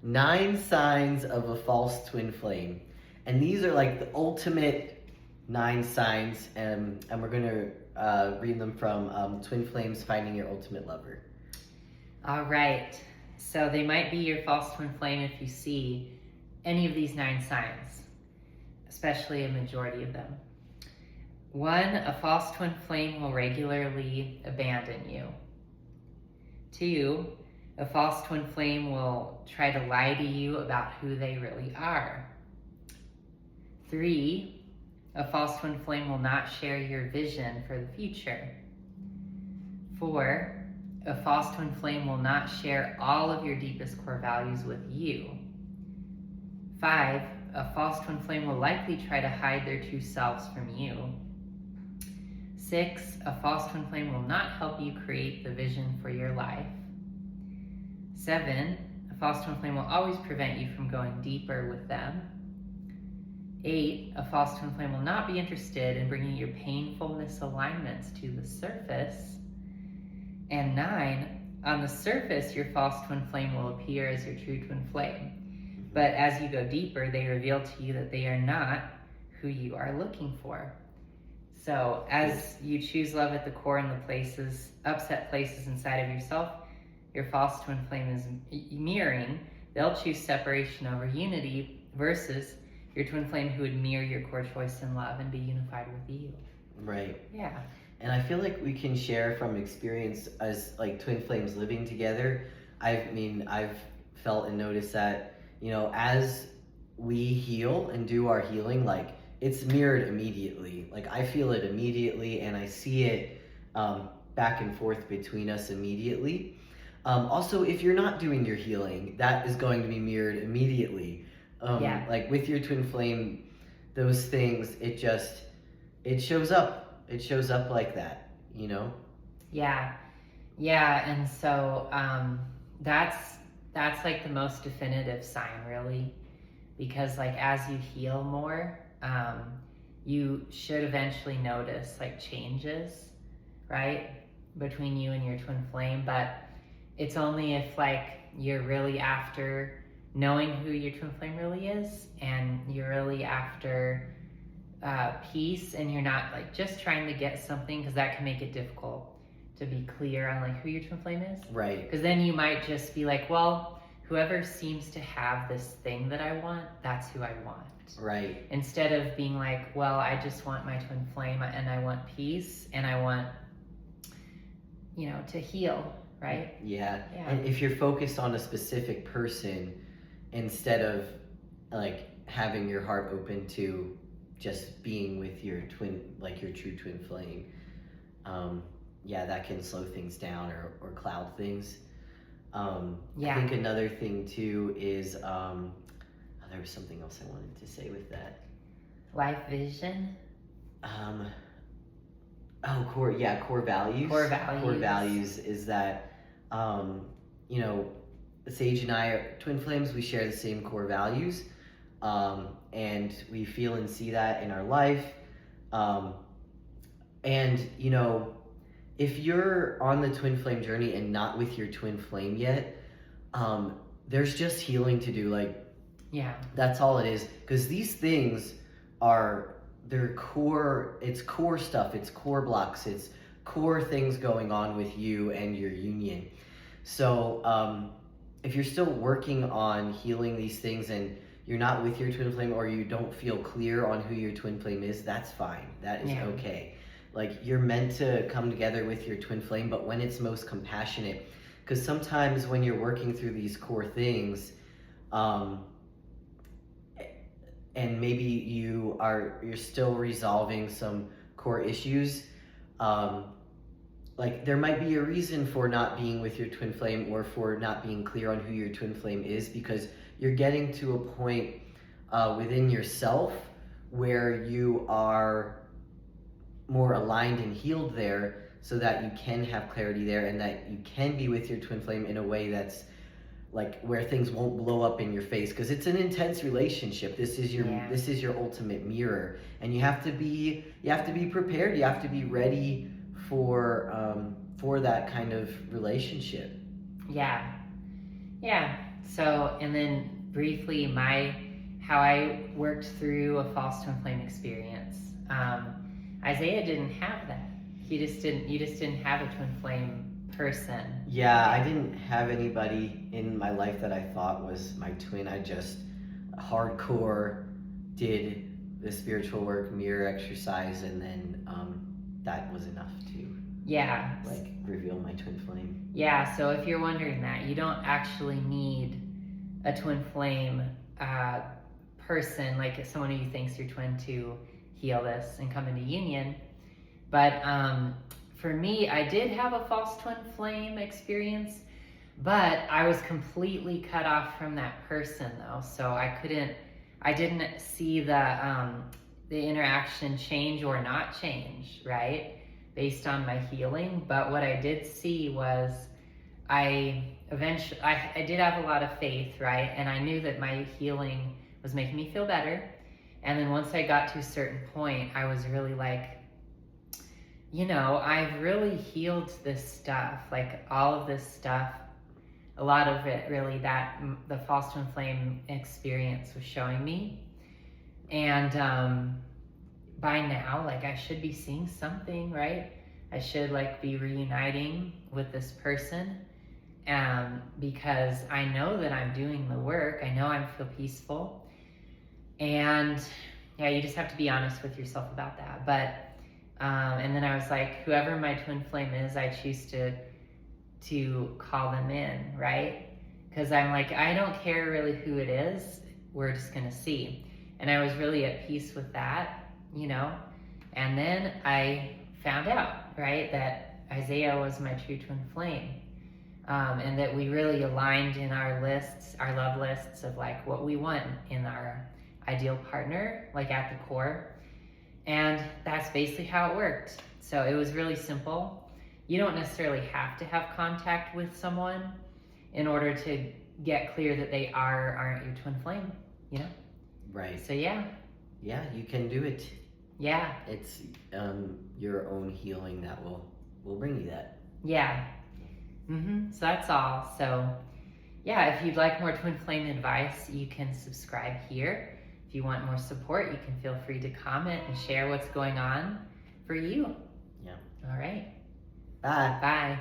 9 signs of a false twin flame. And these are like the ultimate 9 signs, and we're going to read them from Twin Flames Finding Your Ultimate Lover. All right. So they might be your false twin flame if you see any of these 9 signs, especially a majority of them. 1, a false twin flame will regularly abandon you. 2, a false twin flame will try to lie to you about who they really are. 3, a false twin flame will not share your vision for the future. 4, a false twin flame will not share all of your deepest core values with you. 5, a false twin flame will likely try to hide their true selves from you. 6, a false twin flame will not help you create the vision for your life. 7, a false twin flame will always prevent you from going deeper with them. 8, a false twin flame will not be interested in bringing your painful misalignments to the surface. And 9, on the surface, your false twin flame will appear as your true twin flame. But as you go deeper, they reveal to you that they are not who you are looking for. So as you choose love at the core and the places, upset places inside of yourself, your false twin flame is mirroring. They'll choose separation over unity versus your twin flame who would mirror your core choice in love and be unified with you. Right. Yeah. And I feel like we can share from experience as like twin flames living together. I've felt and noticed that, as we heal and do our healing, like it's mirrored immediately. Like I feel it immediately and I see it back and forth between us immediately. Also, if you're not doing your healing, that is going to be mirrored immediately. Like with your twin flame, those things, it shows up. It shows up like that, Yeah. And so that's like the most definitive sign, really, because like as you heal more, you should eventually notice like changes, right, between you and your twin flame. But it's only if like you're really after knowing who your twin flame really is, and you're really after peace, and you're not like just trying to get something, because that can make it difficult to be clear on like who your twin flame is. Right. Because then you might just be like, well, whoever seems to have this thing that I want, that's who I want. Right. Instead of being like, well, I just want my twin flame and I want peace and I want, to heal, right? Yeah. And if you're focused on a specific person instead of like having your heart open to just being with your twin, like your true twin flame, that can slow things down or cloud things. I think another thing too is there was something else I wanted to say with that. Life vision. Core values. Core values is that Sage and I are twin flames. We share the same core values, and we feel and see that in our life. If you're on the twin flame journey and not with your twin flame yet, there's just healing to do. That's all it is. Because these things they're core. It's core stuff. It's core blocks. It's core things going on with you and your union. So if you're still working on healing these things and you're not with your twin flame, or you don't feel clear on who your twin flame is, that's fine. That is okay. Like, you're meant to come together with your twin flame, but when it's most compassionate. Because sometimes when you're working through these core things, and maybe you're still resolving some core issues, like there might be a reason for not being with your twin flame, or for not being clear on who your twin flame is, because you're getting to a point within yourself where you are more aligned and healed there, so that you can have clarity there, and that you can be with your twin flame in a way that's like where things won't blow up in your face, because it's an intense relationship. This is your ultimate mirror, and you have to be prepared. You have to be ready for that kind of relationship. So, and then briefly, how I worked through a false twin flame experience. Isaiah didn't have that. You just didn't have a twin flame person. Yeah, I didn't have anybody in my life that I thought was my twin. I just hardcore did the spiritual work, mirror exercise, and then that was enough to reveal my twin flame. Yeah, so if you're wondering that, you don't actually need a twin flame person, like someone who you think's your twin, to heal this and come into union. But for me, I did have a false twin flame experience, but I was completely cut off from that person though. So I didn't see the interaction change or not change, right? Based on my healing. But what I did see was I did have a lot of faith, right? And I knew that my healing was making me feel better. And then once I got to a certain point, I was really like, I've really healed this stuff, like all of this stuff, a lot of it really that the false twin flame experience was showing me. And by now, I should be seeing something, right? I should be reuniting with this person, because I know that I'm doing the work. I know I feel peaceful. And yeah, you just have to be honest with yourself about that. But and then I was like, whoever my twin flame is, I choose to call them in, right? Because I'm like, I don't care really who it is. We're just gonna see. And I was really at peace with that, And then I found out, right, that Isaiah was my true twin flame. And that we really aligned in our love lists of what we want in our ideal partner, at the core. And that's basically how it worked. So it was really simple. You don't necessarily have to have contact with someone in order to get clear that they aren't your twin flame, Right. So yeah. Yeah, you can do it. Yeah. It's your own healing that will bring you that. Yeah. So that's all. So yeah, if you'd like more twin flame advice, you can subscribe here. If you want more support, you can feel free to comment and share what's going on for you. Yeah. All right. Bye. Bye.